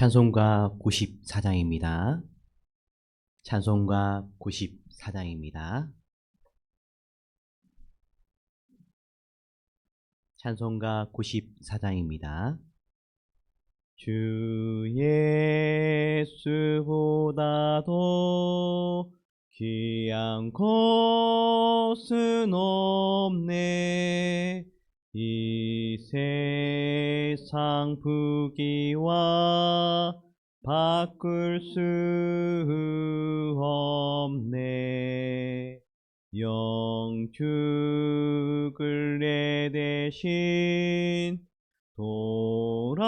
찬송가 94장입니다. 찬송가 94장입니다. 찬송가 94장입니다. 주 예수보다도 귀한 것은 없네. 이 세상 부귀와 바꿀 수 없네. 영죽을 내 대신 돌아가신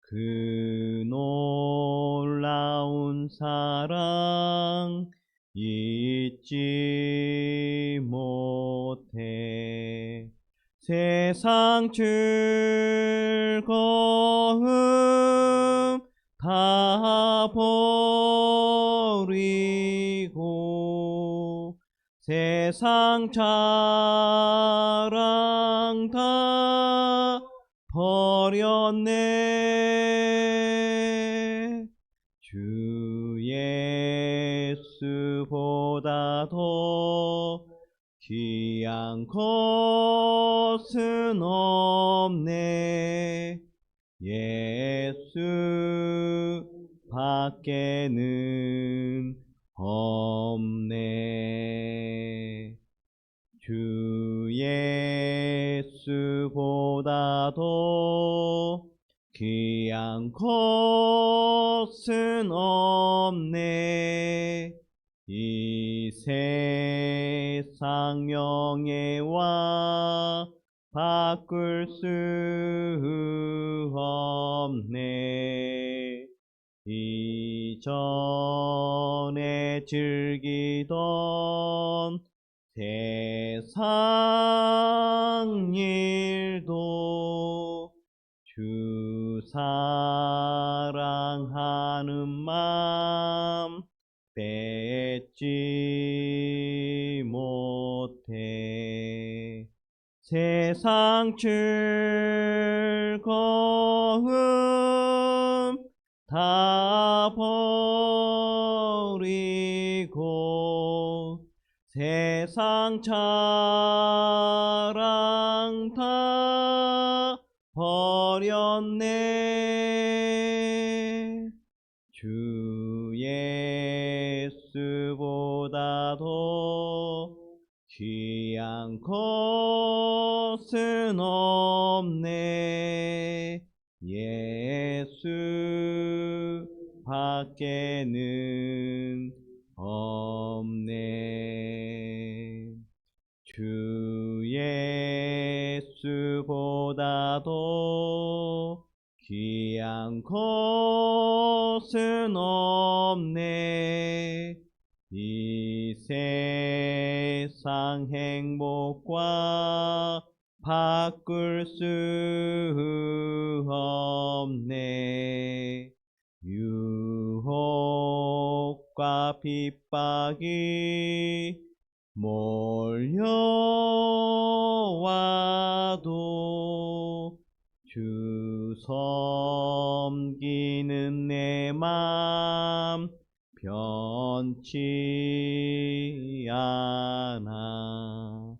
그 놀라운 사랑 잊지 못해. 세상 즐거움 다 버리고 세상 자랑 다 버렸네. 주 예수보다 더 귀한 것은 없네. 예수 밖에는 없네. 주 예수보다 더 귀한 것은 없네. 이 세상 명예와 바꿀 수 없네. 이전에 즐기던 세상 일도 주 사랑하는 마음 뺏지 못해. 세상 즐거움 다 버리고 세상 자랑 다 버렸네. 주 예수보다 더 귀한 것은 없네. 예수 밖에는 없네. 주 예수보다 더 귀한 것은 없네. 이 세상 행복과 바꿀 수 없네. 유혹과 핍박이 몰려와도 주 섬기는 내 맘 변치 않아.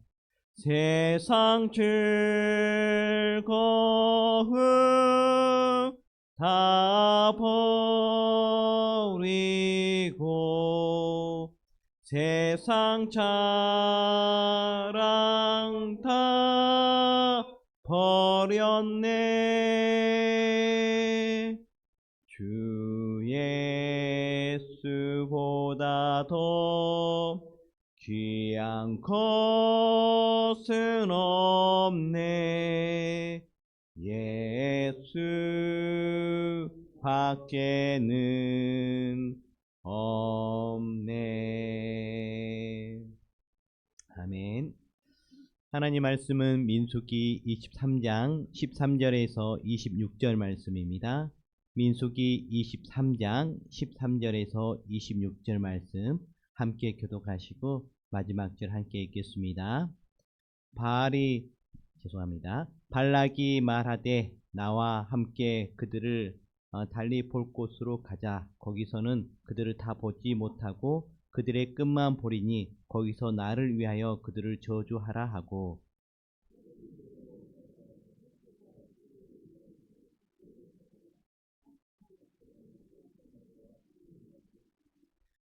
세상 즐거움 다 버리고 세상 자랑 다 버렸네. 주 예수보다 더 귀한 것은 없네. 예수 밖에는 없네. 아멘. 하나님 말씀은 민수기 23장 13절에서 26절 말씀입니다. 민수기 23장 13절에서 26절 말씀 함께 교독하시고 마지막 절 함께 읽겠습니다. 바알이 발락이 말하되 나와 함께 그들을 달리 볼 곳으로 가자. 거기서는 그들을 다 보지 못하고 그들의 끝만 보리니 거기서 나를 위하여 그들을 저주하라 하고.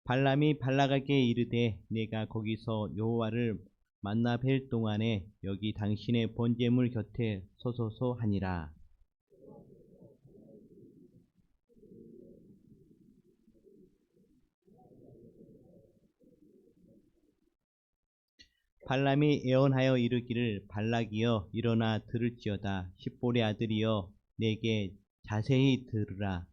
발람이 발락에게 이르되 내가 거기서 여호와를 만나 뵐 동안에 여기 당신의 번제물 곁에 서소서 하니라. 발람이 애언하여 이르기를 발락이여 일어나 들을지어다. 십볼의 아들이여 내게 자세히 들으라.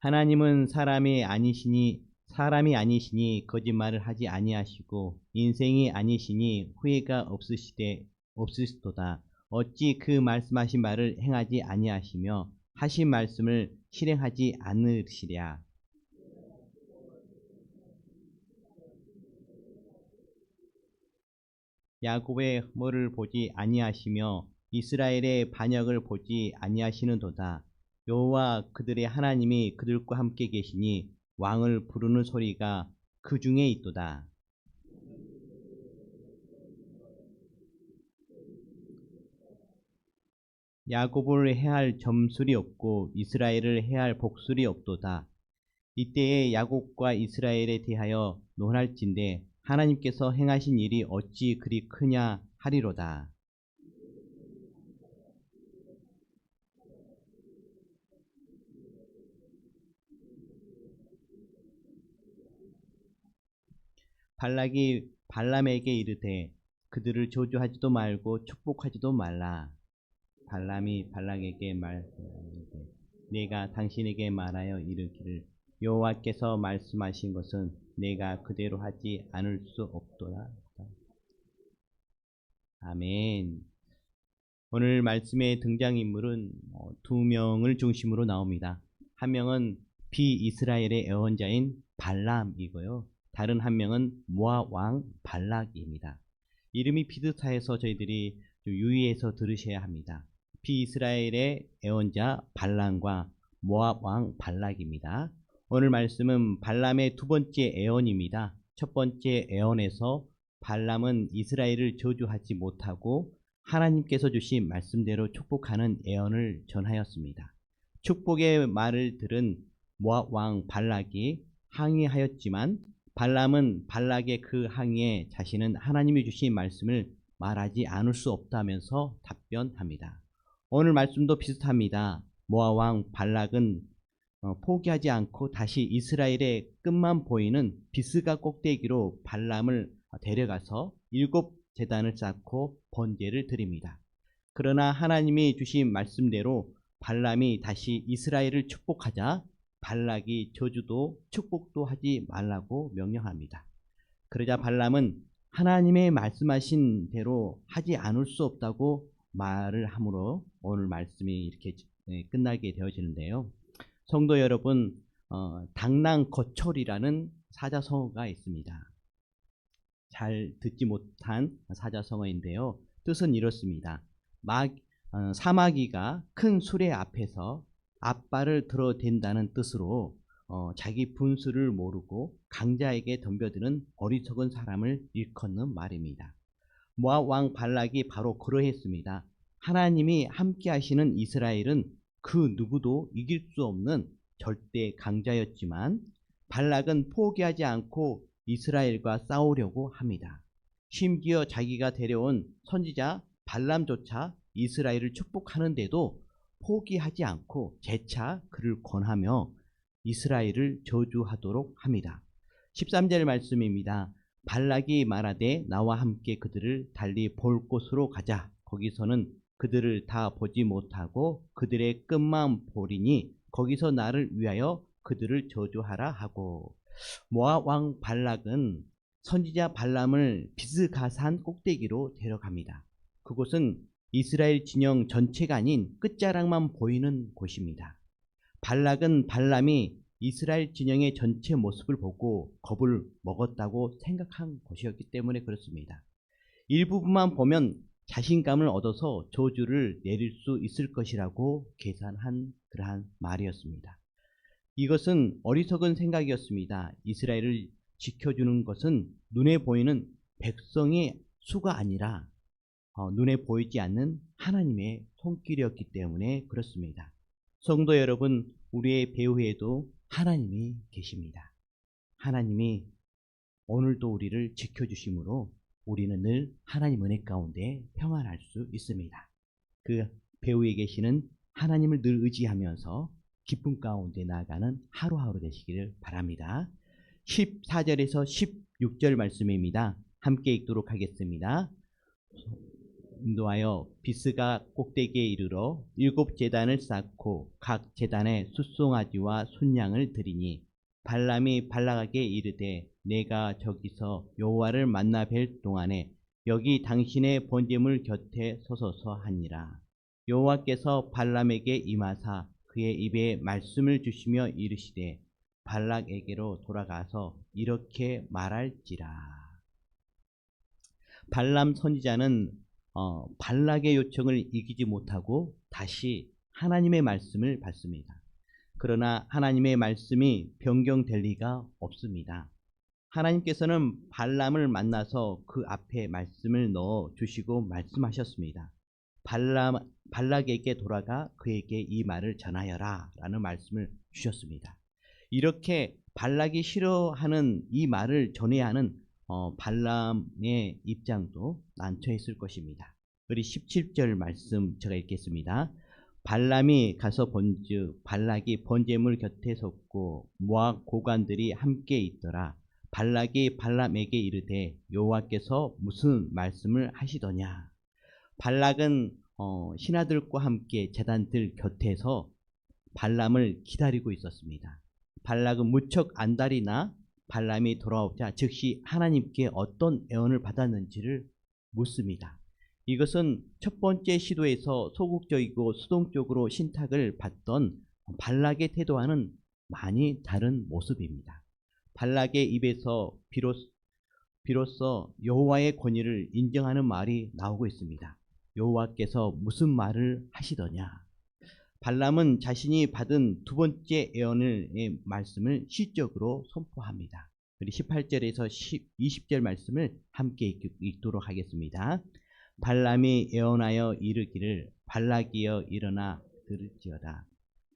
하나님은 사람이 아니시니 거짓말을 하지 아니하시고 인생이 아니시니 후회가 없으시도다. 어찌 그 말씀하신 말을 행하지 아니하시며 하신 말씀을 실행하지 않으시랴. 야곱의 흠모를 보지 아니하시며 이스라엘의 반역을 보지 아니하시는도다. 여호와 그들의 하나님이 그들과 함께 계시니 왕을 부르는 소리가 그 중에 있도다. 야곱을 해할 점술이 없고 이스라엘을 해할 복술이 없도다. 이때에 야곱과 이스라엘에 대하여 논할진대 하나님께서 행하신 일이 어찌 그리 크냐 하리로다. 발락이 발람에게 이르되 그들을 저주하지도 말고 축복하지도 말라. 발람이 발락에게 말하되 내가 당신에게 말하여 이르기를 여호와께서 말씀하신 것은 내가 그대로 하지 않을 수 없도다. 아멘. 오늘 말씀의 등장인물은 두 명을 중심으로 나옵니다. 한 명은 비이스라엘의 애언자인 발람이고요. 다른 한 명은 모압 왕 발락입니다. 이름이 비슷해서 저희들이 좀 유의해서 들으셔야 합니다. 비이스라엘의 애언자 발람과 모압 왕 발락입니다. 오늘 말씀은 발람의 두 번째 애언입니다. 첫 번째 애언에서 발람은 이스라엘을 저주하지 못하고 하나님께서 주신 말씀대로 축복하는 애언을 전하였습니다. 축복의 말을 들은 모압 왕 발락이 항의하였지만 발람은 발락의 그 항의에 자신은 하나님이 주신 말씀을 말하지 않을 수 없다면서 답변합니다. 오늘 말씀도 비슷합니다. 모압 왕 발락은 포기하지 않고 다시 이스라엘의 끝만 보이는 비스가 꼭대기로 발람을 데려가서 7제단을 쌓고 번제를 드립니다. 그러나 하나님이 주신 말씀대로 발람이 다시 이스라엘을 축복하자 발락이 저주도 축복도 하지 말라고 명령합니다. 그러자 발람은 하나님의 말씀하신 대로 하지 않을 수 없다고 말을 함으로 오늘 말씀이 이렇게 끝나게 되어지는데요. 성도 여러분, 당랑거철이라는 사자성어가 있습니다. 잘 듣지 못한 사자성어인데요. 뜻은 이렇습니다. 사마귀가 큰 수레 앞에서 앞발을 들어댄다는 뜻으로 자기 분수를 모르고 강자에게 덤벼드는 어리석은 사람을 일컫는 말입니다. 모압 왕 발락이 바로 그러했습니다. 하나님이 함께 하시는 이스라엘은 그 누구도 이길 수 없는 절대 강자였지만 발락은 포기하지 않고 이스라엘과 싸우려고 합니다. 심지어 자기가 데려온 선지자 발람조차 이스라엘을 축복하는데도 포기하지 않고 재차 그를 권하며 이스라엘을 저주하도록 합니다. 13절 말씀입니다. 발락이 말하되 나와 함께 그들을 달리 볼 곳으로 가자. 거기서는 그들을 다 보지 못하고 그들의 끝만 보리니 거기서 나를 위하여 그들을 저주하라 하고. 모압 왕 발락은 선지자 발람을 비스가산 꼭대기로 데려갑니다. 그곳은 이스라엘 진영 전체가 아닌 끝자락만 보이는 곳입니다. 발락은 발람이 이스라엘 진영의 전체 모습을 보고 겁을 먹었다고 생각한 것이었기 때문에 그렇습니다. 일부분만 보면 자신감을 얻어서 저주를 내릴 수 있을 것이라고 계산한 그러한 말이었습니다. 이것은 어리석은 생각이었습니다. 이스라엘을 지켜주는 것은 눈에 보이는 백성의 수가 아니라 눈에 보이지 않는 하나님의 손길이었기 때문에 그렇습니다. 성도 여러분, 우리의 배후에도 하나님이 계십니다. 하나님이 오늘도 우리를 지켜주심으로 우리는 늘 하나님 은혜 가운데 평안할 수 있습니다. 그 배후에 계시는 하나님을 늘 의지하면서 기쁨 가운데 나아가는 하루하루 되시기를 바랍니다. 14절에서 16절 말씀입니다. 함께 읽도록 하겠습니다. 인도하여 비스가 꼭대기에 이르러 7 제단을 쌓고 각 제단에 숫송아지와 순양을 드리니 발람이 발락에게 이르되 내가 저기서 여호와를 만나 뵐 동안에 여기 당신의 번제물 곁에 서소서 하니라. 여호와께서 발람에게 임하사 그의 입에 말씀을 주시며 이르시되 발락에게로 돌아가서 이렇게 말할지라. 발람 선지자는 발락의 요청을 이기지 못하고 다시 하나님의 말씀을 받습니다. 그러나 하나님의 말씀이 변경될 리가 없습니다. 하나님께서는 발람을 만나서 그 앞에 말씀을 넣어 주시고 말씀하셨습니다. 발락에게 돌아가 그에게 이 말을 전하여라 라는 말씀을 주셨습니다. 이렇게 발락이 싫어하는 이 말을 전해야 하는 발람의 입장도 난처했을 것입니다. 우리 17절 말씀 제가 읽겠습니다. 발람이 가서 본즉 발락이 번제물 곁에 섰고 모압 고관들이 함께 있더라. 발락이 발람에게 이르되 여호와께서 무슨 말씀을 하시더냐. 발락은 신하들과 함께 제단들 곁에서 발람을 기다리고 있었습니다. 발락은 무척 안달이나 발람이 돌아오자 즉시 하나님께 어떤 애원을 받았는지를 묻습니다. 이것은 첫 번째 시도에서 소극적이고 수동적으로 신탁을 받던 발락의 태도와는 많이 다른 모습입니다. 발락의 입에서 비로소 여호와의 권위를 인정하는 말이 나오고 있습니다. 여호와께서 무슨 말을 하시더냐. 발람은 자신이 받은 두 번째 애언의 말씀을 시적으로 선포합니다. 우리 18절에서 20절 말씀을 함께 읽도록 하겠습니다. 발람이 애언하여 이르기를 발락이여 일어나 들을지어다.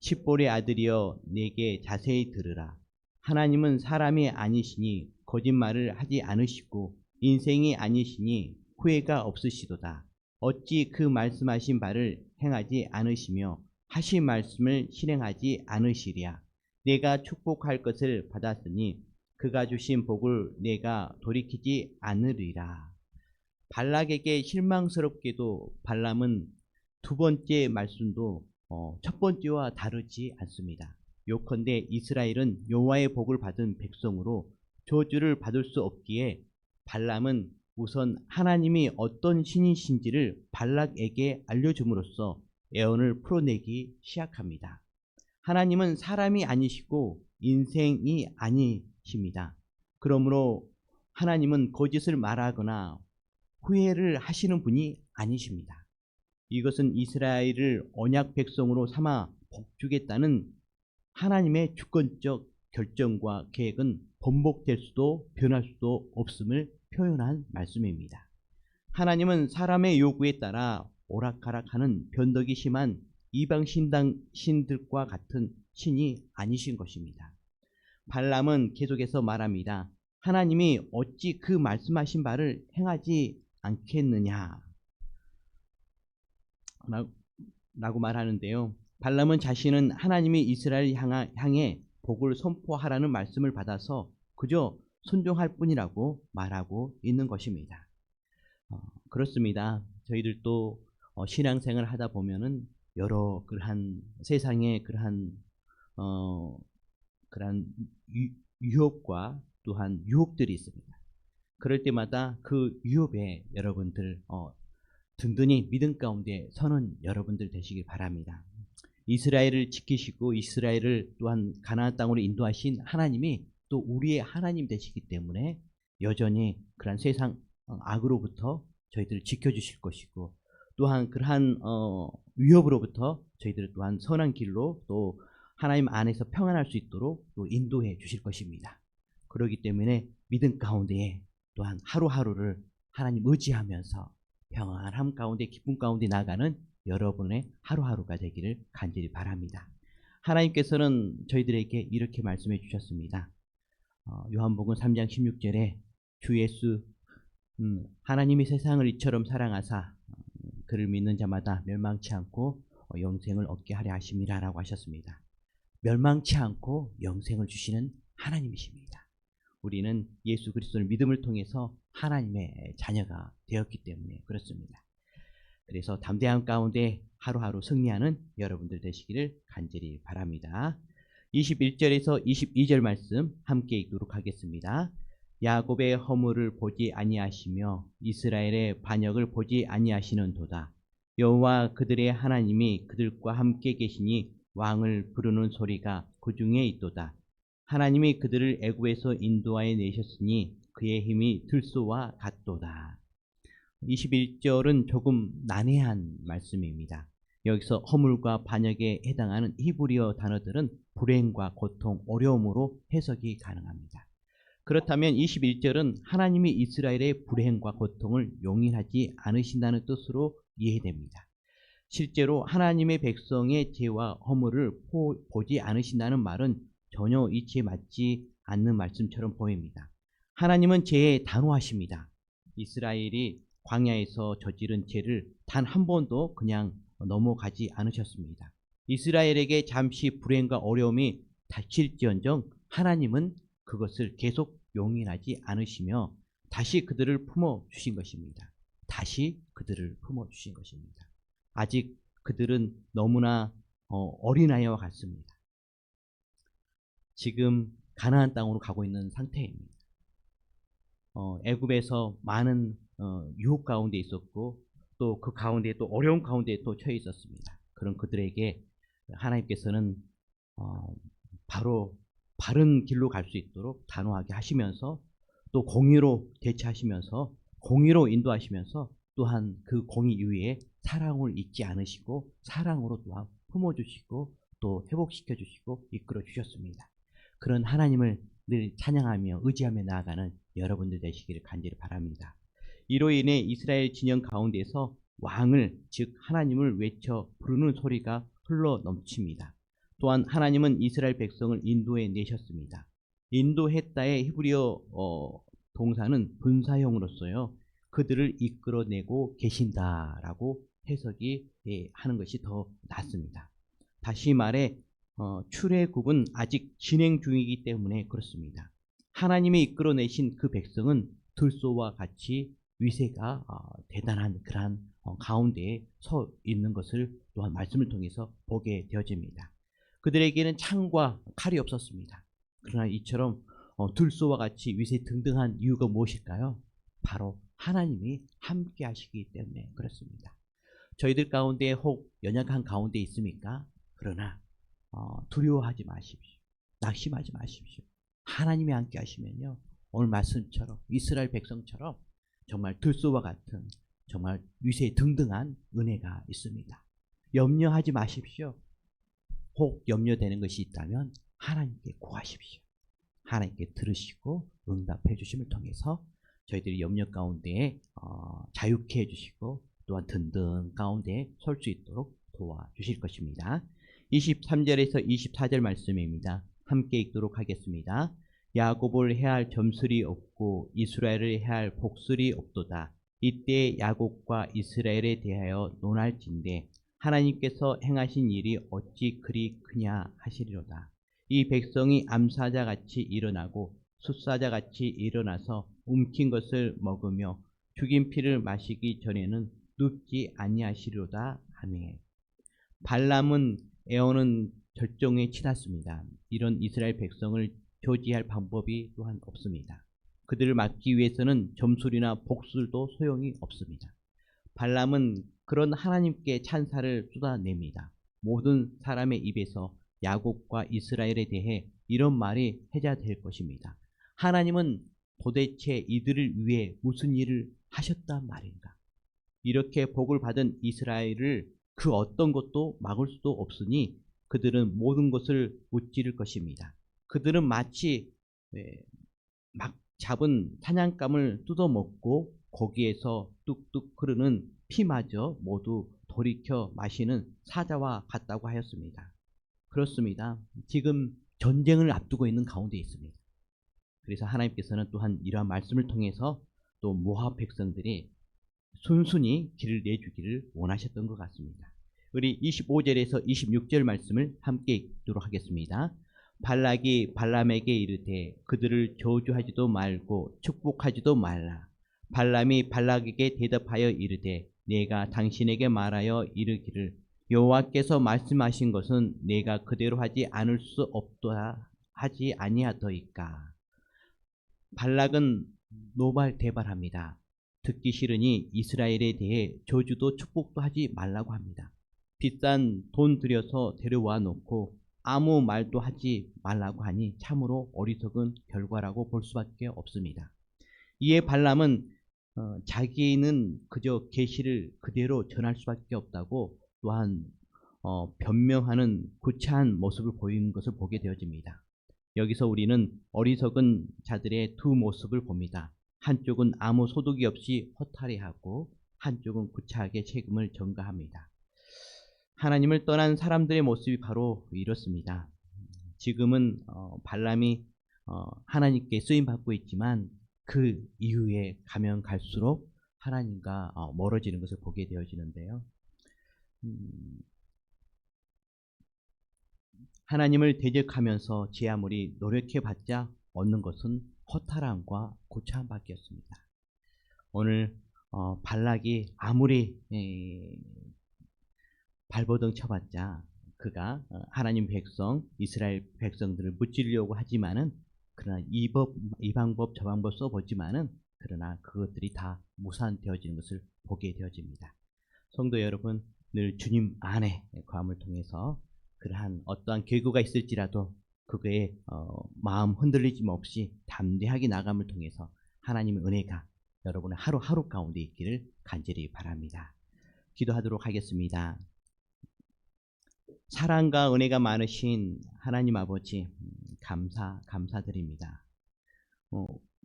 십볼의 아들이여 내게 자세히 들으라. 하나님은 사람이 아니시니 거짓말을 하지 않으시고 인생이 아니시니 후회가 없으시도다. 어찌 그 말씀하신 바를 행하지 않으시며 하신 말씀을 실행하지 않으시랴. 내가 축복할 것을 받았으니 그가 주신 복을 내가 돌이키지 않으리라. 발락에게 실망스럽게도 발람은 두 번째 말씀도 첫 번째와 다르지 않습니다. 요컨대 이스라엘은 여호와의 복을 받은 백성으로 저주를 받을 수 없기에 발람은 우선 하나님이 어떤 신이신지를 발락에게 알려줌으로써 애언을 풀어내기 시작합니다. 하나님은 사람이 아니시고 인생이 아니십니다. 그러므로 하나님은 거짓을 말하거나 후회를 하시는 분이 아니십니다. 이것은 이스라엘을 언약 백성으로 삼아 복주겠다는 하나님의 주권적 결정과 계획은 번복될 수도 변할 수도 없음을 표현한 말씀입니다. 하나님은 사람의 요구에 따라 오락가락하는 변덕이 심한 이방 신들과 같은 신이 아니신 것입니다. 발람은 계속해서 말합니다. 하나님이 어찌 그 말씀하신 바를 행하지 않겠느냐 라고 말하는데요. 발람은 자신은 하나님이 이스라엘 향해 복을 선포하라는 말씀을 받아서 그저 순종할 뿐이라고 말하고 있는 것입니다. 그렇습니다. 저희들도 신앙생활을 하다 보면은 여러 그러한 세상의 그러한 유혹과 또한 유혹들이 있습니다. 그럴 때마다 그 유혹에 여러분들 든든히 믿음 가운데 서는 여러분들 되시길 바랍니다. 이스라엘을 지키시고 이스라엘을 또한 가나안 땅으로 인도하신 하나님이 또 우리의 하나님 되시기 때문에 여전히 그러한 세상 악으로부터 저희들을 지켜주실 것이고, 또한 그러한 위협으로부터 저희들을 또한 선한 길로 또 하나님 안에서 평안할 수 있도록 또 인도해 주실 것입니다. 그렇기 때문에 믿음 가운데에 또한 하루하루를 하나님 의지하면서 평안함 가운데 기쁨 가운데 나가는 여러분의 하루하루가 되기를 간절히 바랍니다. 하나님께서는 저희들에게 이렇게 말씀해 주셨습니다. 요한복음 3장 16절에 주 예수 하나님이 세상을 이처럼 사랑하사 그를 믿는 자마다 멸망치 않고 영생을 얻게 하려 하심이라 라고 하셨습니다. 멸망치 않고 영생을 주시는 하나님이십니다. 우리는 예수 그리스도를 믿음을 통해서 하나님의 자녀가 되었기 때문에 그렇습니다. 그래서 담대함 가운데 하루하루 승리하는 여러분들 되시기를 간절히 바랍니다. 21절에서 22절 말씀 함께 읽도록 하겠습니다. 야곱의 허물을 보지 아니하시며 이스라엘의 반역을 보지 아니하시는도다. 여호와 그들의 하나님이 그들과 함께 계시니 왕을 부르는 소리가 그 중에 있도다. 하나님이 그들을 애굽에서 인도하여 내셨으니 그의 힘이 들소와 같도다. 21절은 조금 난해한 말씀입니다. 여기서 허물과 반역에 해당하는 히브리어 단어들은 불행과 고통, 어려움으로 해석이 가능합니다. 그렇다면 21절은 하나님이 이스라엘의 불행과 고통을 용인하지 않으신다는 뜻으로 이해됩니다. 실제로 하나님의 백성의 죄와 허물을 보지 않으신다는 말은 전혀 이치에 맞지 않는 말씀처럼 보입니다. 하나님은 죄에 단호하십니다. 이스라엘이 광야에서 저지른 죄를 단 한 번도 그냥 넘어가지 않으셨습니다. 이스라엘에게 잠시 불행과 어려움이 닥칠지언정 하나님은 그것을 계속 용인하지 않으시며 다시 그들을 품어주신 것입니다. 다시 그들을 품어주신 것입니다. 아직 그들은 너무나 어린아이와 같습니다. 지금 가나안 땅으로 가고 있는 상태입니다. 애굽에서 많은 유혹 가운데 있었고 또 그 가운데 또 어려운 가운데 또 처해 있었습니다. 그런 그들에게 하나님께서는 바로 바른 길로 갈 수 있도록 단호하게 하시면서 또 공의로 대처하시면서 공의로 인도하시면서 또한 그 공의 위에 사랑을 잊지 않으시고 사랑으로 또한 품어주시고 또 회복시켜 주시고 이끌어 주셨습니다. 그런 하나님을 늘 찬양하며 의지하며 나아가는 여러분들 되시기를 간절히 바랍니다. 이로 인해 이스라엘 진영 가운데서 왕을 즉 하나님을 외쳐 부르는 소리가 흘러 넘칩니다. 또한 하나님은 이스라엘 백성을 인도해 내셨습니다. 인도했다의 히브리어 동사는 분사형으로서요. 그들을 이끌어내고 계신다라고 해석이 하는 것이 더 낫습니다. 다시 말해 출애굽은 아직 진행 중이기 때문에 그렇습니다. 하나님이 이끌어내신 그 백성은 들소와 같이 위세가 대단한 그러한 가운데에 서 있는 것을 또한 말씀을 통해서 보게 되어집니다. 그들에게는 창과 칼이 없었습니다. 그러나 이처럼 들소와 같이 위세 등등한 이유가 무엇일까요? 바로 하나님이 함께 하시기 때문에 그렇습니다. 저희들 가운데 혹 연약한 가운데 있습니까? 그러나 두려워하지 마십시오. 낙심하지 마십시오. 하나님이 함께 하시면요. 오늘 말씀처럼 이스라엘 백성처럼 정말 들소와 같은 정말 위세 등등한 은혜가 있습니다. 염려하지 마십시오. 혹 염려되는 것이 있다면 하나님께 구하십시오. 하나님께 들으시고 응답해 주심을 통해서 저희들이 염려 가운데에 자유케 해주시고 또한 든든 가운데 설 수 있도록 도와주실 것입니다. 23절에서 24절 말씀입니다. 함께 읽도록 하겠습니다. 야곱을 해할 점술이 없고 이스라엘을 해할 복술이 없도다. 이때 야곱과 이스라엘에 대하여 논할진대 하나님께서 행하신 일이 어찌 그리 크냐 하시리로다. 이 백성이 암사자같이 일어나고 숫사자같이 일어나서 움킨 것을 먹으며 죽인 피를 마시기 전에는 눕지 아니하시리로다 하매 발람은 에어는 절정에 치닫습니다. 이런 이스라엘 백성을 교지할 방법이 또한 없습니다. 그들을 막기 위해서는 점술이나 복술도 소용이 없습니다. 발람은 그런 하나님께 찬사를 쏟아냅니다. 모든 사람의 입에서 야곱과 이스라엘에 대해 이런 말이 해자될 것입니다. 하나님은 도대체 이들을 위해 무슨 일을 하셨단 말인가? 이렇게 복을 받은 이스라엘을 그 어떤 것도 막을 수도 없으니 그들은 모든 것을 무찌를 것입니다. 그들은 마치 막 잡은 사냥감을 뜯어먹고 거기에서 뚝뚝 흐르는 피마저 모두 돌이켜 마시는 사자와 같다고 하였습니다. 그렇습니다. 지금 전쟁을 앞두고 있는 가운데 있습니다. 그래서 하나님께서는 또한 이러한 말씀을 통해서 또 모압 백성들이 순순히 길을 내주기를 원하셨던 것 같습니다. 우리 25절에서 26절 말씀을 함께 읽도록 하겠습니다. 발락이 발람에게 이르되 그들을 저주하지도 말고 축복하지도 말라. 발람이 발락에게 대답하여 이르되 내가 당신에게 말하여 이르기를 여호와께서 말씀하신 것은 내가 그대로 하지 않을 수 없도다 하지 아니하더이까. 발락은 노발대발합니다. 듣기 싫으니 이스라엘에 대해 저주도 축복도 하지 말라고 합니다. 비싼 돈 들여서 데려와 놓고 아무 말도 하지 말라고 하니 참으로 어리석은 결과라고 볼 수밖에 없습니다. 이에 발람은 자기는 그저 계시를 그대로 전할 수밖에 없다고 또한 변명하는 구차한 모습을 보이는 것을 보게 되어집니다. 여기서 우리는 어리석은 자들의 두 모습을 봅니다. 한쪽은 아무 소득이 없이 허탈해하고 한쪽은 구차하게 책임을 전가합니다. 하나님을 떠난 사람들의 모습이 바로 이렇습니다. 지금은 발람이 하나님께 쓰임받고 있지만 그 이후에 가면 갈수록 하나님과 멀어지는 것을 보게 되어지는데요. 하나님을 대적하면서 제 아무리 노력해봤자 얻는 것은 허탈함과 고차함밖에 없습니다. 오늘 발락이 아무리 발버둥 쳐봤자 그가 하나님 백성 이스라엘 백성들을 무찌르려고 하지만은 그러나 이 방법 저 방법 써보지만은 그러나 그것들이 다 무산되어지는 것을 보게 되어집니다. 성도 여러분, 늘 주님 안에 거함을 통해서 그러한 어떠한 계교가 있을지라도 그거에 마음 흔들리지 없이 담대하게 나감을 통해서 하나님의 은혜가 여러분의 하루하루 가운데 있기를 간절히 바랍니다. 기도하도록 하겠습니다. 사랑과 은혜가 많으신 하나님 아버지, 감사드립니다.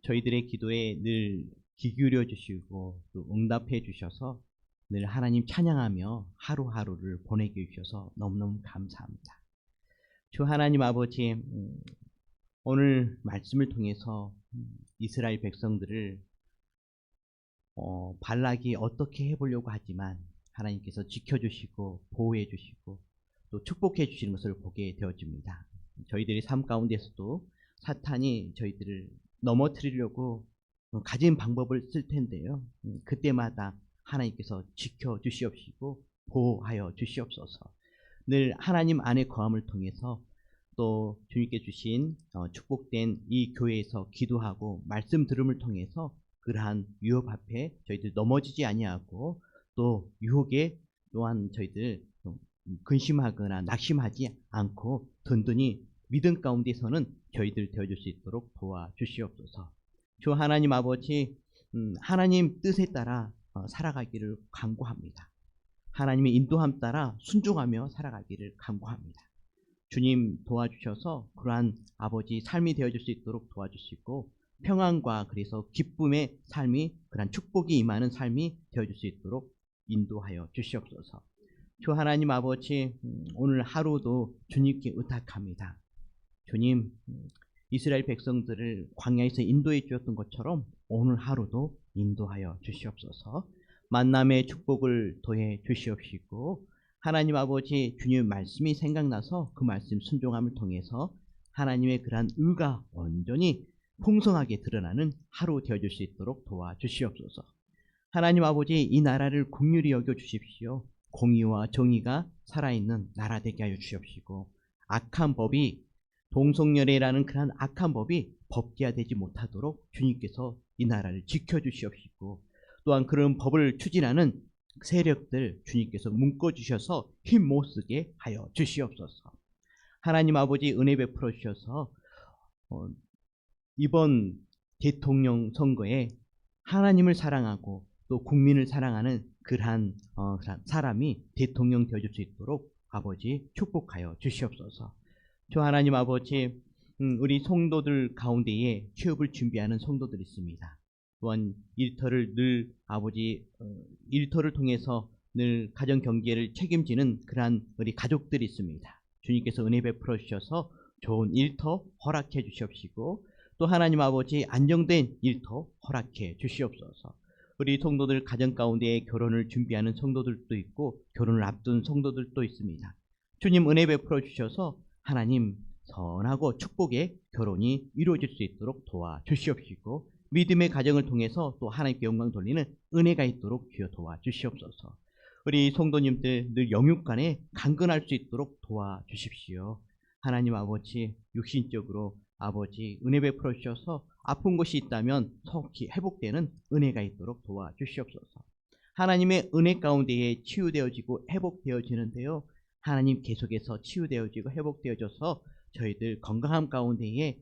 저희들의 기도에 늘 귀 기울여 주시고 또 응답해 주셔서 늘 하나님 찬양하며 하루하루를 보내게 주셔서 너무너무 감사합니다. 주 하나님 아버지, 오늘 말씀을 통해서 이스라엘 백성들을 발락이 어떻게 해보려고 하지만 하나님께서 지켜주시고 보호해 주시고 또 축복해 주시는 것을 보게 되어집니다. 저희들의 삶 가운데서도 사탄이 저희들을 넘어뜨리려고 가진 방법을 쓸 텐데요. 그때마다 하나님께서 지켜주시옵시고 보호하여 주시옵소서. 늘 하나님 안에 거함을 통해서 또 주님께 주신 축복된 이 교회에서 기도하고 말씀 들음을 통해서 그러한 유혹 앞에 저희들 넘어지지 아니하고 또 유혹에 또한 저희들 근심하거나 낙심하지 않고 든든히 믿음 가운데서는 저희들 되어줄 수 있도록 도와주시옵소서. 주 하나님 아버지, 하나님 뜻에 따라 살아가기를 간구합니다. 하나님의 인도함 따라 순종하며 살아가기를 간구합니다. 주님 도와주셔서 그러한 아버지 삶이 되어줄 수 있도록 도와주시고 평안과 그래서 기쁨의 삶이 그러한 축복이 임하는 삶이 되어줄 수 있도록 인도하여 주시옵소서. 주 하나님 아버지, 오늘 하루도 주님께 의탁합니다. 주님, 이스라엘 백성들을 광야에서 인도해 주었던 것처럼 오늘 하루도 인도하여 주시옵소서. 만남의 축복을 더해 주시옵시고 하나님 아버지, 주님의 말씀이 생각나서 그 말씀 순종함을 통해서 하나님의 그러한 의가 온전히 풍성하게 드러나는 하루 되어줄 수 있도록 도와주시옵소서. 하나님 아버지, 이 나라를 긍휼히 여겨 주십시오. 공의와 정의가 살아있는 나라 되게 하여 주시옵시고 악한 법이 동성열애라는 그러한 악한 법이 법제화되지 못하도록 주님께서 이 나라를 지켜주시옵시고 또한 그런 법을 추진하는 세력들 주님께서 묶어주셔서 힘 못 쓰게 하여 주시옵소서. 하나님 아버지 은혜 베풀어 주셔서 이번 대통령 선거에 하나님을 사랑하고 또 국민을 사랑하는 그러한 사람이 대통령 되어줄 수 있도록 아버지 축복하여 주시옵소서. 주 하나님 아버지, 우리 성도들 가운데에 취업을 준비하는 성도들이 있습니다. 또한 일터를 늘 아버지 일터를 통해서 늘 가정 경제를 책임지는 그러한 우리 가족들이 있습니다. 주님께서 은혜 베풀어 주셔서 좋은 일터 허락해 주시옵시고 또 하나님 아버지 안정된 일터 허락해 주시옵소서. 우리 성도들 가정 가운데에 결혼을 준비하는 성도들도 있고 결혼을 앞둔 성도들도 있습니다. 주님 은혜 베풀어 주셔서 하나님 선하고 축복의 결혼이 이루어질 수 있도록 도와주시옵시고 믿음의 가정을 통해서 또 하나님께 영광 돌리는 은혜가 있도록 주여 도와주시옵소서. 우리 성도님들 늘 영육간에 강건할 수 있도록 도와주십시오. 하나님 아버지 육신적으로 아버지 은혜 베풀어 주셔서 아픈 곳이 있다면 속히 회복되는 은혜가 있도록 도와주시옵소서. 하나님의 은혜 가운데에 치유되어지고 회복되어지는데요. 하나님 계속해서 치유되어지고 회복되어져서 저희들 건강함 가운데에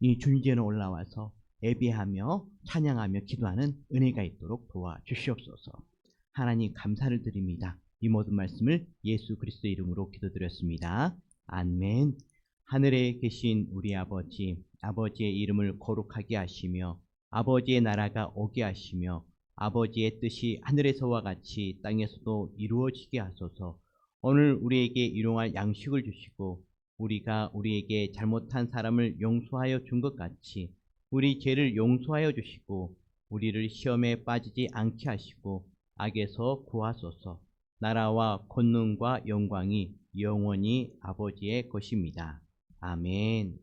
이 주님께는 올라와서 예배하며 찬양하며 기도하는 은혜가 있도록 도와주시옵소서. 하나님 감사를 드립니다. 이 모든 말씀을 예수 그리스도 이름으로 기도드렸습니다. 아멘. 하늘에 계신 우리 아버지, 아버지의 이름을 거룩하게 하시며 아버지의 나라가 오게 하시며 아버지의 뜻이 하늘에서와 같이 땅에서도 이루어지게 하소서. 오늘 우리에게 일용할 양식을 주시고 우리가 우리에게 잘못한 사람을 용서하여 준 것 같이 우리 죄를 용서하여 주시고 우리를 시험에 빠지지 않게 하시고 악에서 구하소서. 나라와 권능과 영광이 영원히 아버지의 것입니다. 아멘.